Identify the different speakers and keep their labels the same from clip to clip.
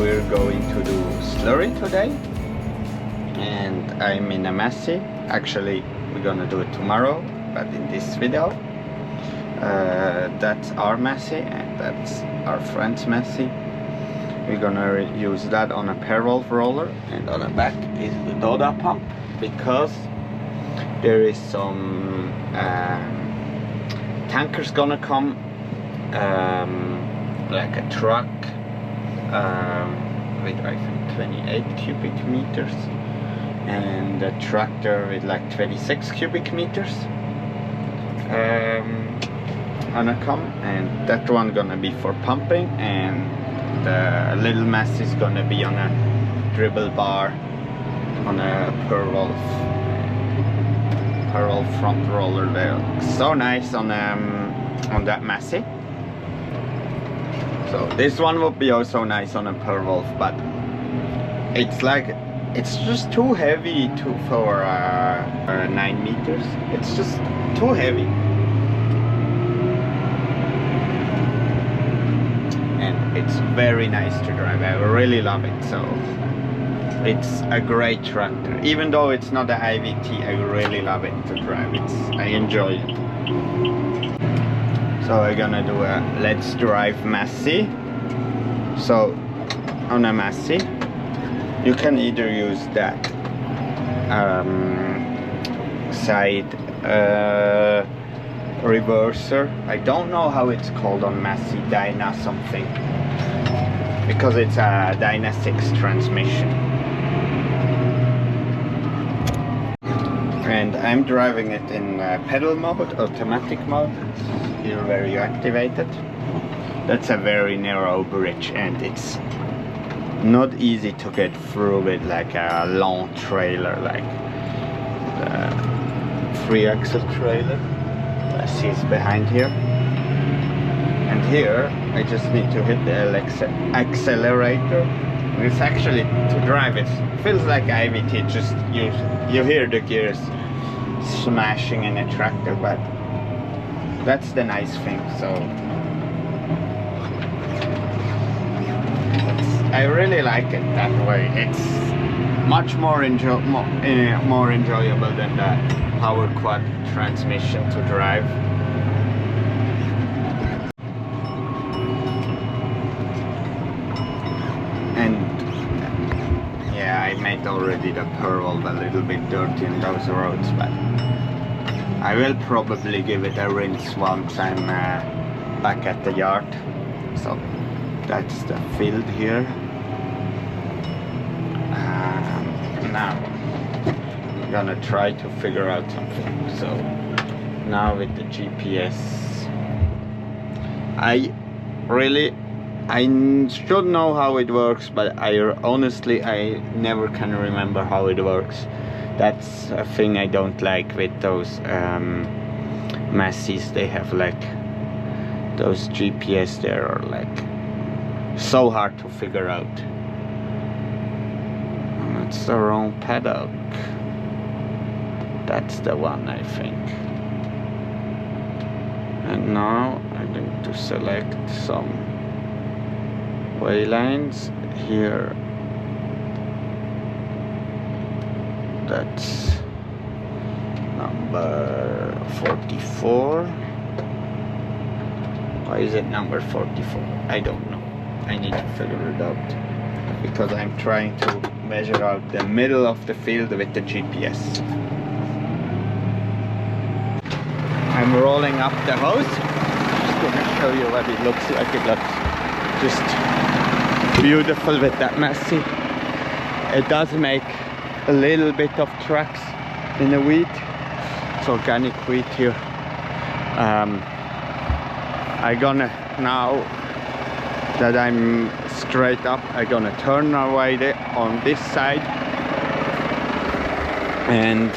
Speaker 1: we're going to do Slurry today, and I'm in a Massey. Actually, we're gonna do it tomorrow, but in this video. That's our Massey and that's our friend's Massey. We're gonna use that on a Perwolf roller, and on the back is the Doda pump, because there is some tankers gonna come, like a truck with I think 28 cubic meters and a tractor with like 26 cubic meters gonna come, and that one gonna be for pumping, and the little Massey is gonna be on a dribble bar on a Perwolf front roller there. So nice on that Massey. So this one would be also nice on a Perwolf, but it's just too heavy for 9 meters. It's just too heavy. And it's very nice to drive. I really love it. So it's a great tractor. Even though it's not a IVT, I really love it to drive. I enjoy it. So we're gonna do a let's drive Massey. So on a Massey, you can either use that side reverser. I don't know how it's called on Massey, Dyna something, because it's a Dyna 6 transmission. And I'm driving it in pedal mode, automatic mode, here where you activate it. That's a very narrow bridge, and it's not easy to get through with like a long trailer, like the 3-axle trailer. I see it's behind here, and here I just need to hit the accelerator. It's actually, to drive it feels like IVT, just you hear the gears smashing in a tractor, but that's the nice thing. So I really like it that way. It's much more enjoyable than the power quad transmission to drive. And yeah, I made already the Perwolf a little bit dirty in those roads, but I will probably give it a rinse once I'm back at the yard. So that's the field here. Now I'm gonna try to figure out something. So now with the GPS, I should know how it works, but honestly I never can remember how it works. That's a thing I don't like with those Masseys. They have like those GPS there are like so hard to figure out. That's the wrong paddock. That's the one, I think. And now I need to select some way lines here. That's number 44. Why is it number 44? I don't know. I need to figure it out, because I'm trying to measure out the middle of the field with the GPS. I'm rolling up the hose. Just gonna show you what it looks like. It looks just beautiful with that Massey. It does make a little bit of tracks in the wheat. It's organic wheat here. I'm gonna, now that I'm straight up, I'm gonna turn away on this side and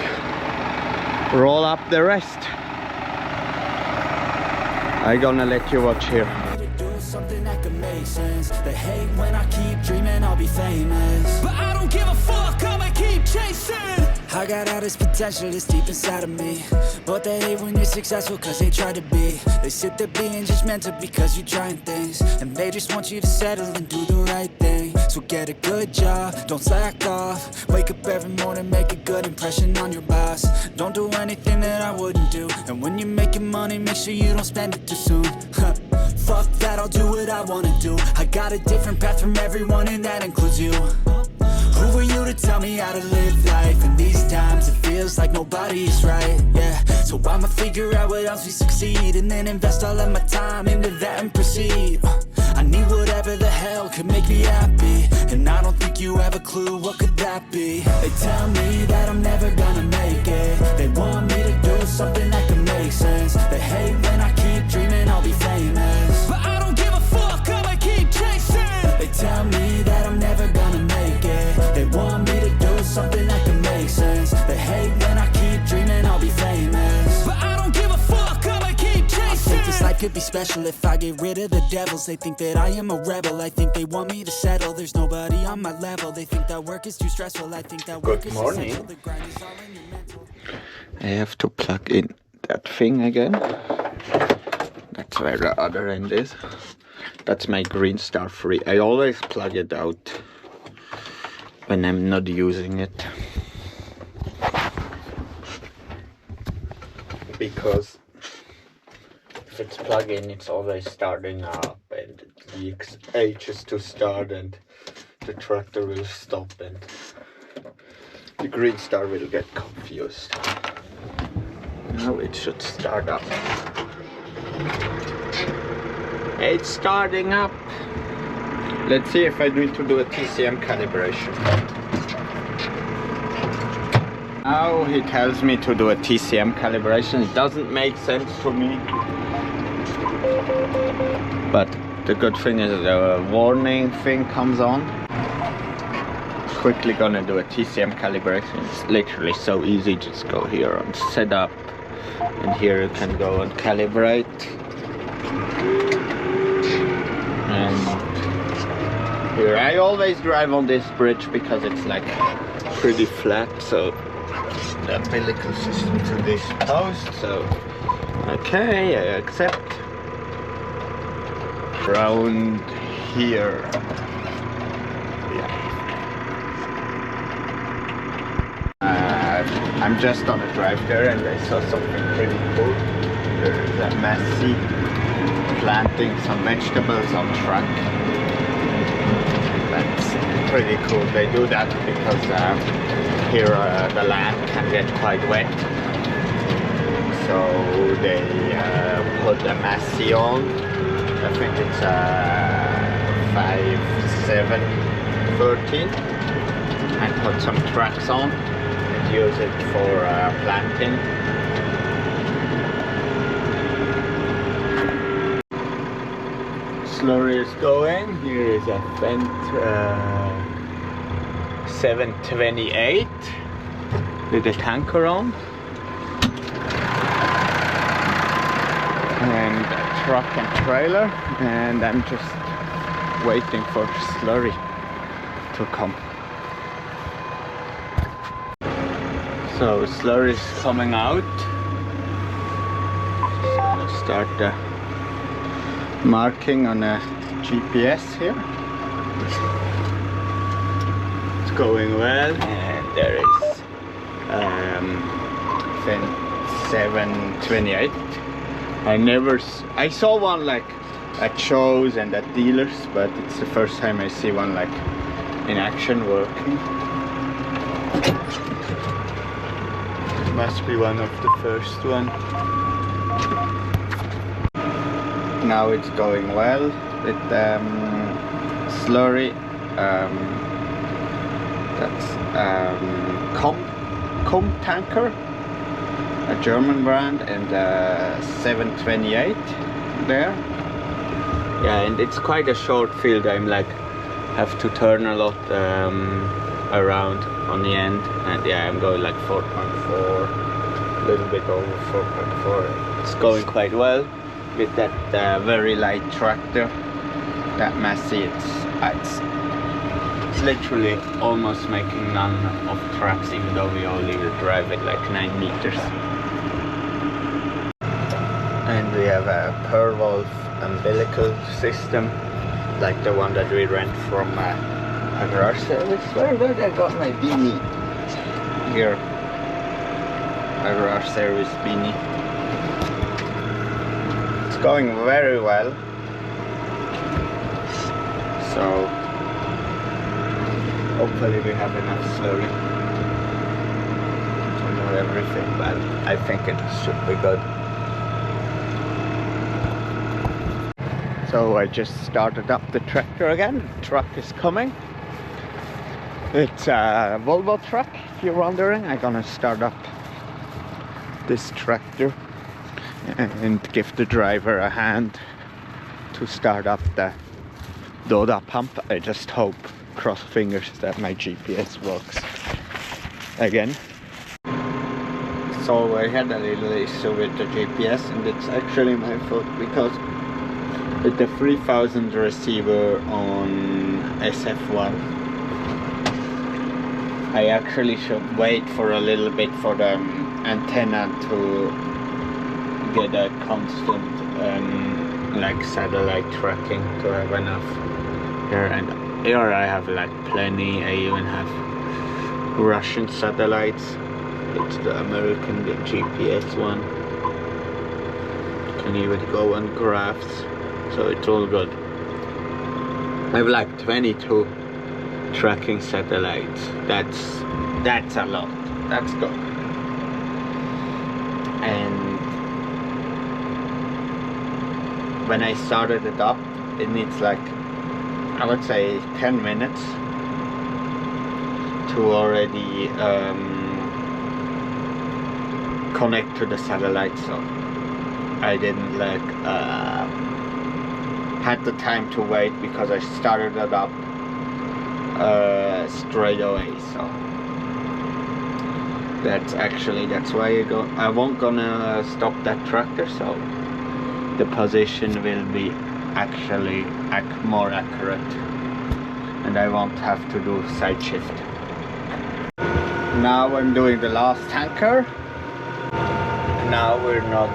Speaker 1: roll up the rest. I'm gonna let you watch here. Something that could make sense. They hate when I keep dreaming I'll be famous, but I don't give a fuck, I'ma keep chasing. I got all this potential that's deep inside of me, but they hate when you're successful cause they try to be. They sit there being judgmental because you're trying things, and they just want you to settle and do the right thing.
Speaker 2: So get a good job, don't slack off. Wake up every morning, make a good impression on your boss. Don't do anything that I wouldn't do. And when you're making money, make sure you don't spend it too soon. Fuck that, I'll do what I wanna do. I got a different path from everyone and that includes you. Who are you to tell me how to live life? In these times it feels like nobody's right, yeah. So I'ma figure out what else we succeed, and then invest all of my time into that and proceed. I need whatever the hell could make me happy, and I don't think you have a clue what could that be. They tell me that I'm never gonna make it. They want me to do something that can make sense. They hate when I keep dreaming I'll be famous, but I don't give a fuck, I'ma keep chasing. They tell me that I'm never gonna make it. They want me to do something that can make sense. They hate when I keep dreaming I'll be famous, but I don't give a fuck, I'ma keep chasing. I think this life could be special if I get rid of the devils. They think that I am a rebel, I think they want me to settle. There's nobody on my level, they think that work is too stressful. I think that work is essential. The grind is all in your mental.
Speaker 1: I have to plug in that thing again. That's where the other end is. That's my Green Star 3. I always plug it out when I'm not using it, because if it's plugged in, it's always starting up and it takes ages to start, and the tractor will stop and the Green Star will get confused. Now it should start up. It's starting up. Let's see if I need to do a TCM calibration. Now he tells me to do a TCM calibration. It doesn't make sense to me, but the good thing is the warning thing comes on. Quickly gonna do a TCM calibration. It's literally so easy. Just go here on setup, and here you can go and calibrate. And here I always drive on this bridge because it's like pretty flat, so the umbilical system to this post. So okay, I accept. Around here, yeah. I'm just on a drive there and I saw something pretty cool. There's a Massey planting some vegetables on truck. That's pretty cool. They do that because here the land can get quite wet. So they put a Massey on. I think it's 5713, and put some tracks on and use it for planting. Slurry is going. Here is a Fendt 728 with a tanker on, and a truck and trailer, and I'm just waiting for Slurry to come. So Slurry is coming out. Just gonna start the marking on a GPS here. It's going well, and there is Fendt 728. I saw one like at shows and at dealers, but it's the first time I see one like in action working. It must be one of the first one. Now it's going well with Slurry. That's Kumm Tanker, a German brand, and 728 there. Yeah, and it's quite a short field. I'm like have to turn a lot around on the end, and yeah, I'm going like 4.4, a little bit over 4.4. It's going quite well with that very light tractor. That Massey, it's literally almost making none of tracks, even though we only drive it like 9 meters. And we have a Perwolf umbilical system, like the one that we rent from a garage service. Where did I got my beanie? Here. A garage service beanie. It's going very well. So hopefully we have enough slurry to do everything, but I think it should be good. So I just started up the tractor again. The truck is coming. It's a Volvo truck, if you're wondering. I'm gonna start up this tractor and give the driver a hand to start up the Doda pump. I just hope, cross fingers, that my GPS works again. So I had a little issue with the GPS, and it's actually my fault, because with the 3000 receiver on SF1, I actually should wait for a little bit for the antenna to get a constant like satellite tracking to have enough here. And here I have like plenty. I even have Russian satellites. It's the American, the GPS one. Can even go on graphs. So it's all good. I have like 22 tracking satellites. That's a lot. That's good. And when I started it up, it needs like, I would say 10 minutes to already connect to the satellite. So I didn't like had the time to wait, because I started it up straight away. So that's why I won't gonna stop that tractor, so the position will be actually more accurate, and I won't have to do side shift. Now I'm doing the last tanker. Now we're not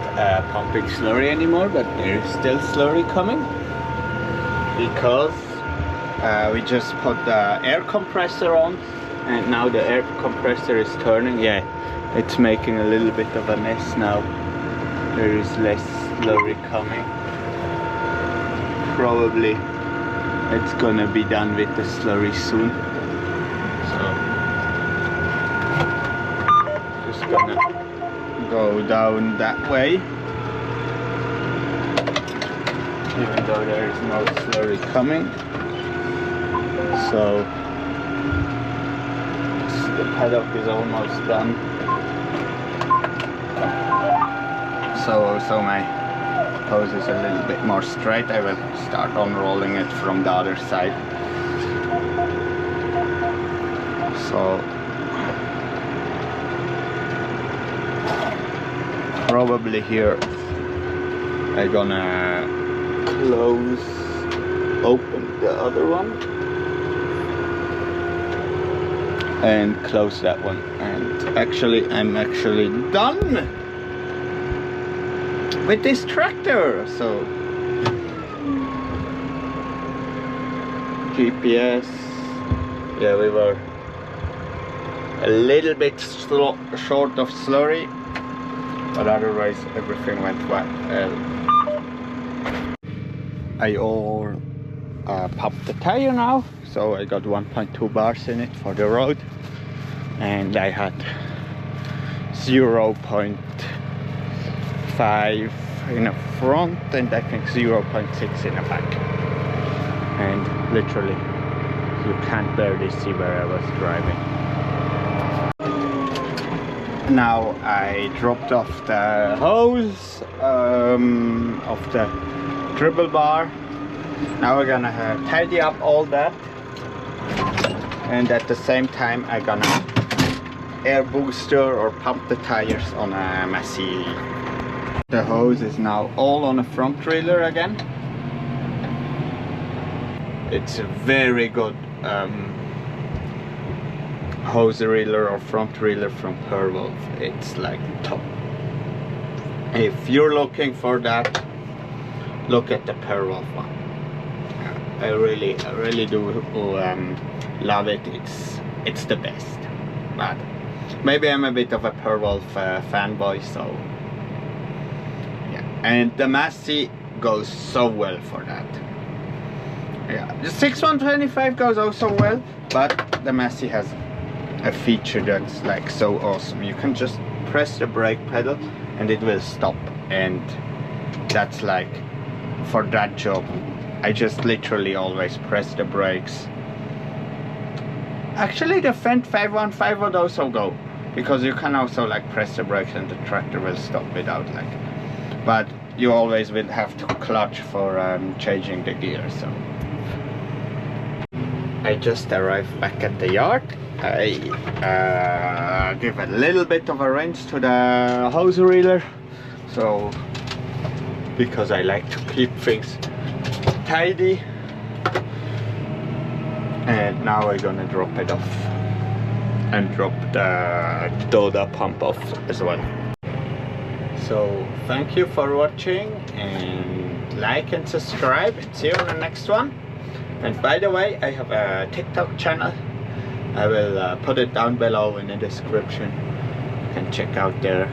Speaker 1: pumping slurry anymore, but there is still slurry coming, because we just put the air compressor on, and now the air compressor is turning. Yeah, it's making a little bit of a mess now. There is less slurry coming. Probably it's gonna be done with the slurry soon. So just gonna go down that way, even though there is no slurry coming. So the paddock is almost done. So my hose is a little bit more straight. I will start unrolling it from the other side. So probably here I'm gonna open the other one and close that one, and I'm actually done with this tractor. So GPS, yeah, we were a little bit short of slurry, but otherwise everything went well. I all popped the tire now, so I got 1.2 bars in it for the road, and I had 0.5 in the front and I think 0.6 in the back, and literally you can't barely see where I was driving. Now I dropped off the hose of the dribble bar. Now we're gonna tidy up all that, and at the same time I'm gonna air booster or pump the tires on a Massey. The hose is now all on a front trailer again. It's a very good hose reel or front reeler from Perwolf. It's like top. If you're looking for that, look at the Perwolf one. I really do love it. It's the best. But maybe I'm a bit of a Perwolf fanboy, so yeah. And the Massey goes so well for that. Yeah, the 6125 goes also well, but the Massey has a feature that's like so awesome. You can just press the brake pedal and it will stop, and that's like, for that job I just literally always press the brakes. Actually the Fendt 515 would also go, because you can also like press the brakes and the tractor will stop without like, but you always will have to clutch for changing the gear. So I just arrived back at the yard. I give a little bit of a wrench to the hose reeler, so because I like to keep things tidy. And now we're gonna drop it off and drop the Doda pump off as well. So thank you for watching, and like and subscribe, and see you on the next one. And by the way, I have a TikTok channel. I will put it down below in the description. You can check out there.